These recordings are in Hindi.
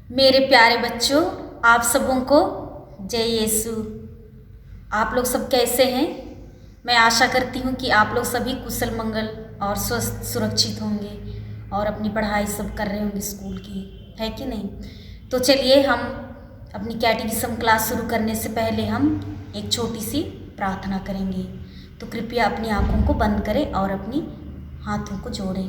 मेरे प्यारे बच्चों, आप सबों को जय यीशु। आप लोग सब कैसे हैं? मैं आशा करती हूँ कि आप लोग सभी कुशल मंगल और स्वस्थ सुरक्षित होंगे और अपनी पढ़ाई सब कर रहे होंगे स्कूल की, है कि नहीं? तो चलिए हम अपनी कैटेकिज्म क्लास शुरू करने से पहले हम एक छोटी सी प्रार्थना करेंगे। तो कृपया अपनी आँखों को बंद करें और अपनी हाथों को जोड़ें।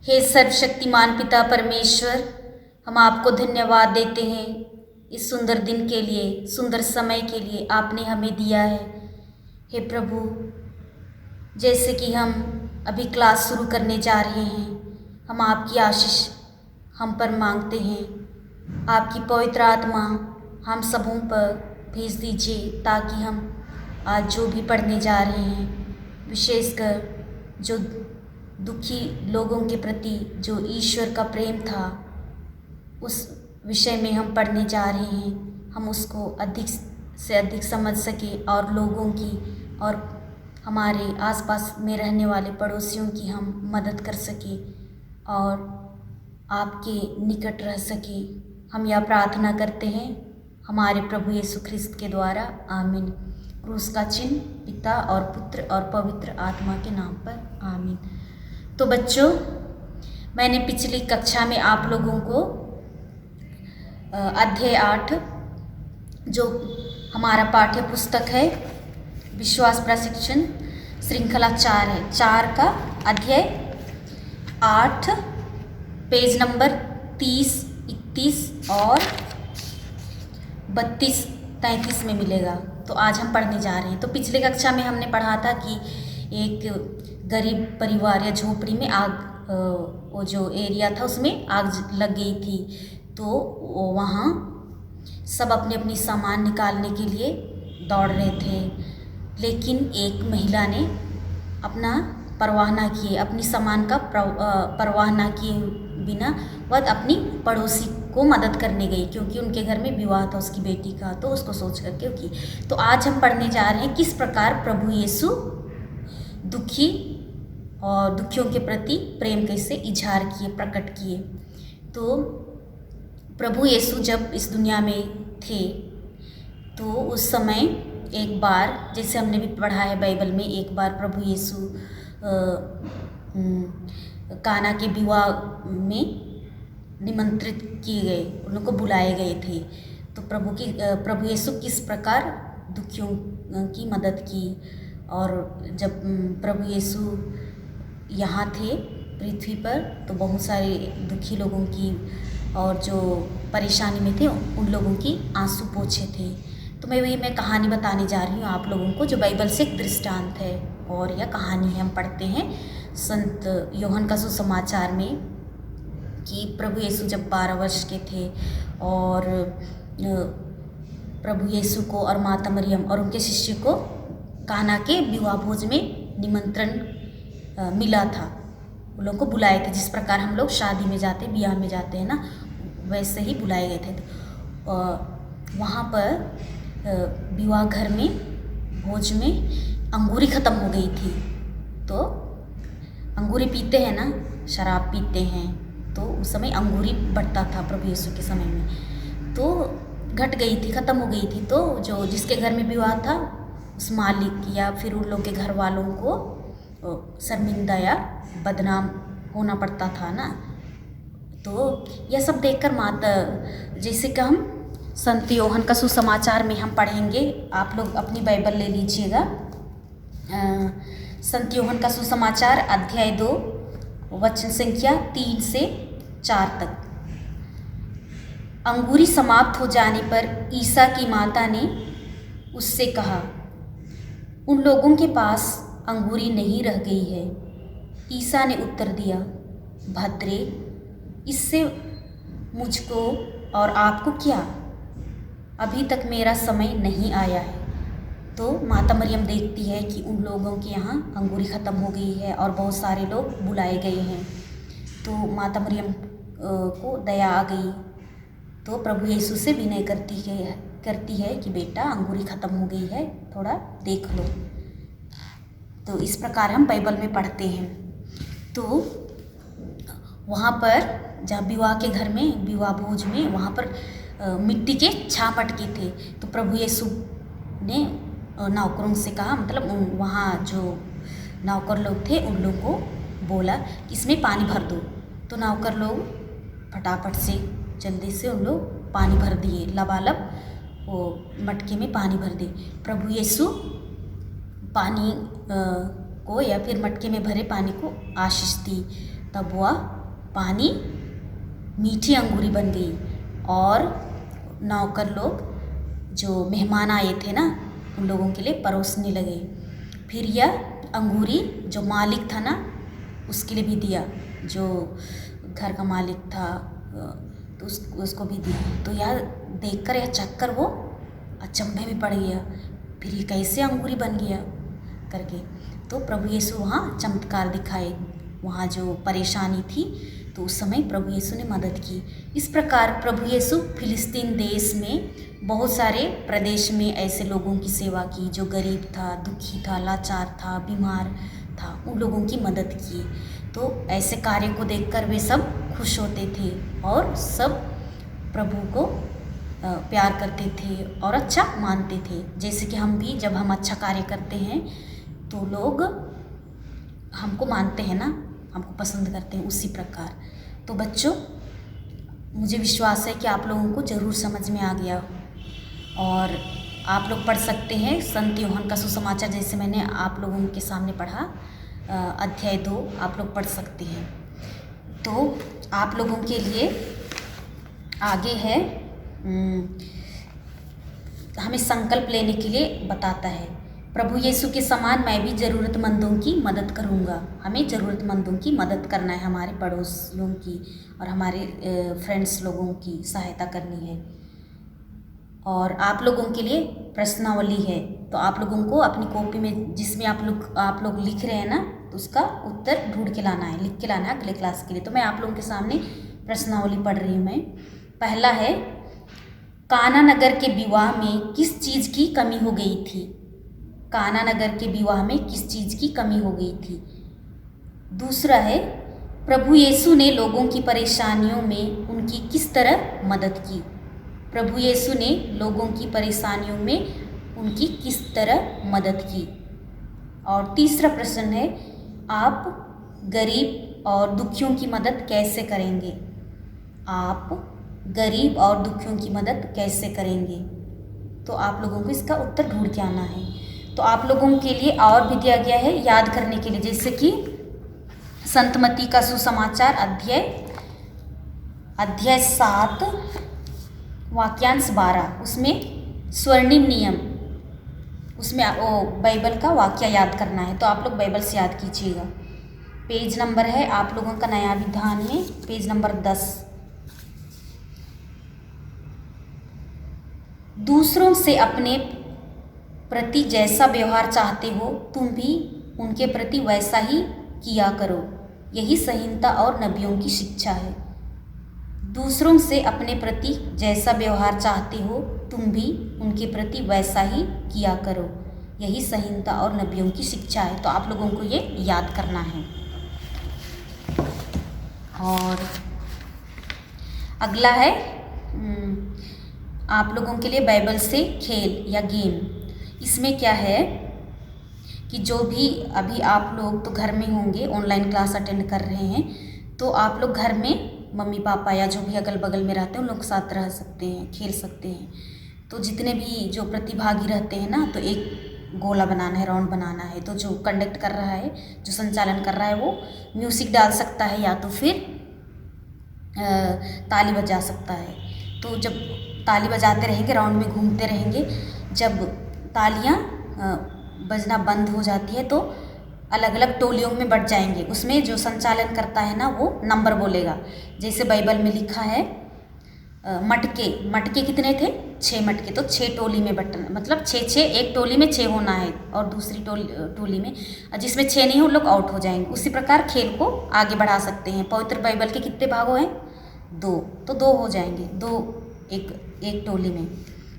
हे सर्वशक्तिमान पिता परमेश्वर, हम आपको धन्यवाद देते हैं इस सुंदर दिन के लिए, सुंदर समय के लिए आपने हमें दिया है। हे प्रभु, जैसे कि हम अभी क्लास शुरू करने जा रहे हैं, हम आपकी आशीष हम पर मांगते हैं। आपकी पवित्र आत्मा हम सबों पर भेज दीजिए ताकि हम आज जो भी पढ़ने जा रहे हैं, विशेषकर जो दुखी लोगों के प्रति जो ईश्वर का प्रेम था, उस विषय में हम पढ़ने जा रहे हैं, हम उसको अधिक से अधिक समझ सकें और लोगों की और हमारे आसपास में रहने वाले पड़ोसियों की हम मदद कर सकें और आपके निकट रह सकें। हम यह प्रार्थना करते हैं हमारे प्रभु यीशु ख्रिस्त के द्वारा, आमीन। क्रूस का चिन्ह पिता और पुत्र और पवित्र आत्मा के नाम पर, आमीन। तो बच्चों, मैंने पिछली कक्षा में आप लोगों को अध्याय 8 जो हमारा पाठ्य पुस्तक है विश्वास प्रशिक्षण श्रृंखला 4 है, 4 का अध्याय 8 पेज नंबर 30, 31 और 32, 33 में मिलेगा। तो आज हम पढ़ने जा रहे हैं। तो पिछले कक्षा में हमने पढ़ा था कि एक गरीब परिवार या झोपड़ी में आग, वो जो एरिया था उसमें आग लग गई थी। तो वहाँ सब अपने अपनी सामान निकालने के लिए दौड़ रहे थे, लेकिन एक महिला ने अपना परवाह ना किए, अपनी सामान का परवाह ना किए बिना वह अपनी पड़ोसी को मदद करने गई, क्योंकि उनके घर में विवाह था उसकी बेटी का। तो उसको सोच कर क्योंकि तो आज हम पढ़ने जा रहे हैं किस प्रकार प्रभु यीशु दुखी और दुखियों के प्रति प्रेम कैसे इजहार किए, प्रकट किए। तो प्रभु यीशु जब इस दुनिया में थे तो उस समय एक बार, जैसे हमने भी पढ़ा है बाइबल में, एक बार प्रभु यीशु काना के विवाह में निमंत्रित किए गए, उनको बुलाए गए थे। तो प्रभु यीशु किस प्रकार दुखियों की मदद की। और जब प्रभु यीशु यहाँ थे पृथ्वी पर तो बहुत सारे दुखी लोगों की और जो परेशानी में थे उन लोगों की आंसू पोंछे थे। तो मैं कहानी बताने जा रही हूँ आप लोगों को, जो बाइबल से एक दृष्टांत है और यह कहानी है। हम पढ़ते हैं संत यूहन्ना का सुसमाचार में कि प्रभु यीशु जब 12 वर्ष के थे और प्रभु यीशु को और माता मरियम और उनके शिष्य को काना के विवाह भोज में निमंत्रण मिला था। उन लोगों को बुलाए थे, जिस प्रकार हम लोग शादी में जाते, ब्याह में जाते हैं ना, वैसे ही बुलाए गए थे। वहाँ पर विवाह घर में भोज में अंगूरी ख़त्म हो गई थी। तो अंगूरी पीते हैं ना, शराब पीते हैं, तो उस समय अंगूरी बढ़ता था प्रभु यीशु के समय में। तो घट गई थी, ख़त्म हो गई थी। तो जो जिसके घर में विवाह था उस मालिक या फिर उन लोग के घर वालों को शर्मिंदा या बदनाम होना पड़ता था ना। तो यह सब देखकर माता, जैसे कि हम संत यूहन्ना का सुसमाचार में हम पढ़ेंगे, आप लोग अपनी बाइबल ले लीजिएगा। संत यूहन्ना का सुसमाचार अध्याय 2 वचन संख्या 3 से 4 तक। अंगूरी समाप्त हो जाने पर ईसा की माता ने उससे कहा, उन लोगों के पास अंगूरी नहीं रह गई है। ईसा ने उत्तर दिया, भद्रे, इससे मुझको और आपको क्या? अभी तक मेरा समय नहीं आया है। तो माता मरियम देखती है कि उन लोगों के यहाँ अंगूरी ख़त्म हो गई है और बहुत सारे लोग बुलाए गए हैं। तो माता मरियम को दया आ गई, तो प्रभु यीशु से विनय करती है कि बेटा अंगूरी ख़त्म हो गई है, थोड़ा देख लो। तो इस प्रकार हम बाइबल में पढ़ते हैं। तो वहाँ पर जहाँ विवाह के घर में, विवाह भोज में, वहाँ पर मिट्टी के छाप अटके थे। तो प्रभु यीशु ने नौकरों से कहा, मतलब वहाँ जो नौकर लोग थे उन लोगों को बोला कि इसमें पानी भर दो। तो नौकर लोग फटाफट से जल्दी से उन लोग पानी भर दिए, लबालब वो मटके में पानी भर दिए। प्रभु यीशु पानी को या फिर मटके में भरे पानी को आशीष दी, तब वह पानी मीठी अंगूरी बन गई और नौकर लोग जो मेहमान आए थे ना उन लोगों के लिए परोसने लगे। फिर यह अंगूरी जो मालिक था ना उसके लिए भी दिया, जो घर का मालिक था तो उसको भी दिया। तो यह देखकर या चखकर वो अचंभे में पड़ गया, फिर ये कैसे अंगूरी बन गया करके। तो प्रभु यीशु वहाँ चमत्कार दिखाए, वहाँ जो परेशानी थी तो उस समय प्रभु यीशु ने मदद की। इस प्रकार प्रभु यीशु फिलिस्तीन देश में बहुत सारे प्रदेश में ऐसे लोगों की सेवा की जो गरीब था, दुखी था, लाचार था, बीमार था, उन लोगों की मदद की। तो ऐसे कार्य को देखकर वे सब खुश होते थे और सब प्रभु को प्यार करते थे और अच्छा मानते थे। जैसे कि हम भी जब हम अच्छा कार्य करते हैं तो लोग हमको मानते हैं ना, हमको पसंद करते हैं, उसी प्रकार। तो बच्चों, मुझे विश्वास है कि आप लोगों को ज़रूर समझ में आ गया और आप लोग पढ़ सकते हैं संत यूहन्ना का सुसमाचार, जैसे मैंने आप लोगों के सामने पढ़ा, अध्याय 2 आप लोग पढ़ सकते हैं। तो आप लोगों के लिए आगे है, हमें संकल्प लेने के लिए बताता है, प्रभु यीशु के समान मैं भी ज़रूरतमंदों की मदद करूंगा। हमें ज़रूरतमंदों की मदद करना है, हमारे पड़ोसियों की और हमारे फ्रेंड्स लोगों की सहायता करनी है। और आप लोगों के लिए प्रश्नावली है, तो आप लोगों को अपनी कॉपी में जिसमें आप लोग लिख रहे हैं ना, तो उसका उत्तर ढूंढ के लाना है, लिख के लाना है अगले क्लास के लिए। तो मैं आप लोगों के सामने प्रश्नावली पढ़ रही हूँ मैं। पहला है, कान्हा नगर के विवाह में किस चीज़ की कमी हो गई थी? कान्हा नगर के विवाह में किस चीज़ की कमी हो गई थी? दूसरा है, प्रभु यीशु ने लोगों की परेशानियों में उनकी किस तरह मदद की? प्रभु यीशु ने लोगों की परेशानियों में उनकी किस तरह मदद की? और तीसरा प्रश्न है, आप गरीब और दुखियों की मदद कैसे करेंगे? आप गरीब और दुखियों की मदद कैसे करेंगे? तो आप लोगों को इसका उत्तर ढूंढ के आना है। तो आप लोगों के लिए और भी दिया गया है याद करने के लिए, जैसे कि संत मत्ती का सुसमाचार अध्याय 7 वाक्यांश 12, उसमें स्वर्णिम नियम, उसमें वो बाइबल का वाक्य याद करना है। तो आप लोग बाइबल से याद कीजिएगा। पेज नंबर है आप लोगों का नया विधान में पेज नंबर 10। दूसरों से अपने प्रति जैसा व्यवहार चाहते हो तुम भी उनके प्रति वैसा ही किया करो, यही संहिता और नबियों की शिक्षा है। दूसरों से अपने प्रति जैसा व्यवहार चाहते हो तुम भी उनके प्रति वैसा ही किया करो, यही संहिता और नबियों की शिक्षा है। तो आप लोगों को ये याद करना है। और अगला है आप लोगों के लिए बाइबल से खेल या गेम। इसमें क्या है कि जो भी अभी आप लोग तो घर में होंगे, ऑनलाइन क्लास अटेंड कर रहे हैं, तो आप लोग घर में मम्मी पापा या जो भी अगल बगल में रहते हैं उन लोग के साथ रह सकते हैं, खेल सकते हैं। तो जितने भी जो प्रतिभागी रहते हैं ना, तो एक गोला बनाना है, राउंड बनाना है। तो जो कंडक्ट कर रहा है, जो संचालन कर रहा है, वो म्यूज़िक डाल सकता है या तो फिर ताली बजा सकता है। तो जब ताली बजाते रहेंगे, राउंड में घूमते रहेंगे, जब तालियां बजना बंद हो जाती है तो अलग अलग टोलियों में बट जाएंगे। उसमें जो संचालन करता है ना, वो नंबर बोलेगा। जैसे बाइबल में लिखा है मटके कितने थे? 6 मटके। तो 6 टोली में बटना, मतलब 6 एक टोली में 6 होना है और दूसरी टोली में जिसमें 6 नहीं हो, लोग आउट हो जाएंगे। उसी प्रकार खेल को आगे बढ़ा सकते हैं। पवित्र बाइबल के कितने भागों हैं? 2। तो 2 हो जाएंगे, 2 एक टोली में।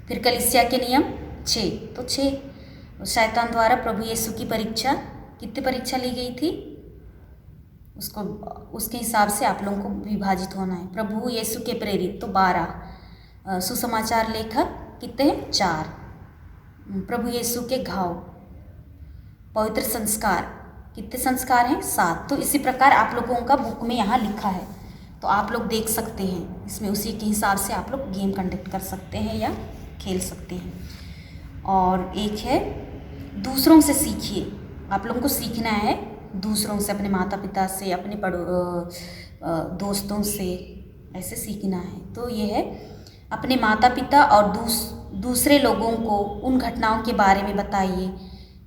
फिर कलीसिया के नियम 6, तो 6। शैतान द्वारा प्रभु यीशु की परीक्षा, कितनी परीक्षा ली गई थी? उसको उसके हिसाब से आप लोगों को विभाजित होना है। प्रभु यीशु के प्रेरित तो 12, सुसमाचार लेखक कितने हैं? 4, प्रभु यीशु के घाव, पवित्र संस्कार, कितने संस्कार हैं? 7। तो इसी प्रकार आप लोगों का बुक में यहाँ लिखा है, तो आप लोग देख सकते हैं इसमें, उसी के हिसाब से आप लोग गेम कंडक्ट कर सकते हैं या खेल सकते हैं। और एक है दूसरों से सीखिए। आप लोगों को सीखना है दूसरों से, अपने माता पिता से, अपने दोस्तों से, ऐसे सीखना है। तो ये है अपने माता पिता और दूसरे लोगों को उन घटनाओं के बारे में बताइए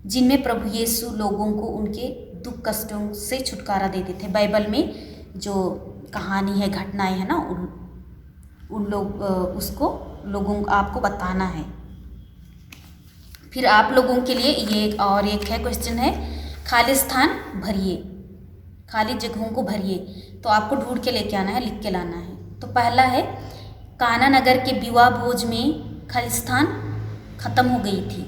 जिनमें प्रभु यीशु लोगों को उनके दुख कष्टों से छुटकारा देते थे। बाइबल में जो कहानी है, घटनाएं है ना, उन लोग उसको लोगों आपको बताना है। फिर आप लोगों के लिए ये और एक है क्वेश्चन है, खाली स्थान भरिए, खाली जगहों को भरिए। तो आपको ढूंढ के लेके आना है, लिख के लाना है। तो पहला है काना नगर के विवाह भोज में खालिस्तान खत्म हो गई थी।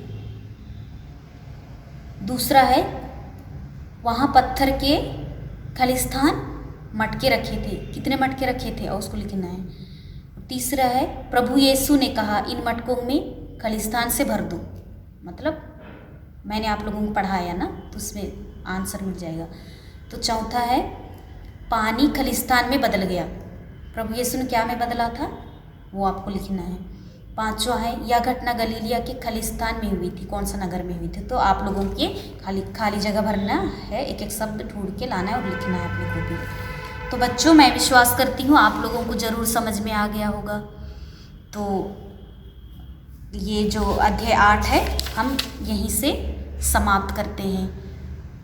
दूसरा है वहाँ पत्थर के खालिस्तान मटके रखे थे, कितने मटके रखे थे और उसको लिखना है। तीसरा है प्रभु यीशु ने कहा इन मटकों में खालिस्तान से भर दो, मतलब मैंने आप लोगों को पढ़ाया ना, तो उसमें आंसर मिल जाएगा। तो चौथा है पानी खालिस्तान में बदल गया, प्रभु यीशु ने क्या में बदला था वो आपको लिखना है। पांचवा है यह घटना गलीलिया के खालिस्तान में हुई थी, कौन सा नगर में हुई थी। तो आप लोगों के खाली जगह भरना है, एक एक शब्द ढूंढ के लाना है और लिखना है अपनी कॉपी में। तो बच्चों मैं विश्वास करती हूँ आप लोगों को ज़रूर समझ में आ गया होगा। तो ये जो अध्याय 8 है हम यहीं से समाप्त करते हैं।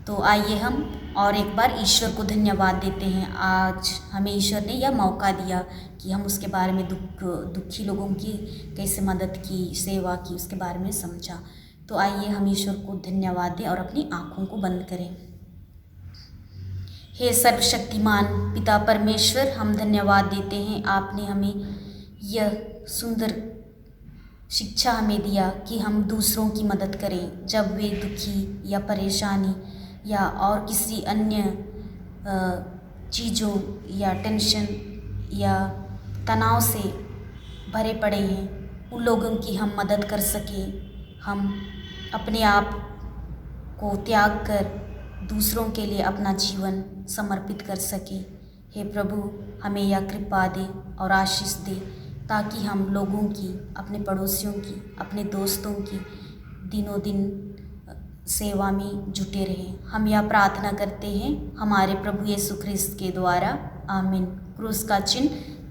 तो आइए हम और एक बार ईश्वर को धन्यवाद देते हैं। आज हमें ईश्वर ने यह मौका दिया कि हम उसके बारे में दुखी लोगों की कैसे मदद की, सेवा की, उसके बारे में समझा। तो आइए हम ईश्वर को धन्यवाद दें और अपनी आँखों को बंद करें। हे सर्वशक्तिमान पिता परमेश्वर, हम धन्यवाद देते हैं आपने हमें यह सुंदर शिक्षा हमें दिया कि हम दूसरों की मदद करें जब वे दुखी या परेशानी या और किसी अन्य चीज़ों या टेंशन या तनाव से भरे पड़े हैं, उन लोगों की हम मदद कर सकें। हम अपने आप को त्याग कर दूसरों के लिए अपना जीवन समर्पित कर सकें। हे प्रभु हमें यह कृपा दे और आशीष दे ताकि हम लोगों की, अपने पड़ोसियों की, अपने दोस्तों की दिनों दिन सेवा में जुटे रहें। हम यह प्रार्थना करते हैं हमारे प्रभु यीशु ख्रिस्त के द्वारा, आमीन। क्रूस का चिन्ह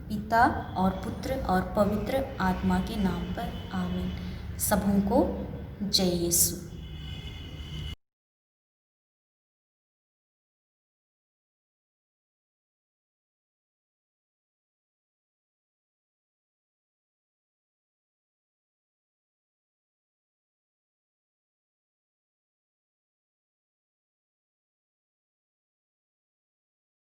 पिता और पुत्र और पवित्र आत्मा के नाम पर, आमीन। सबों को जय यीशु।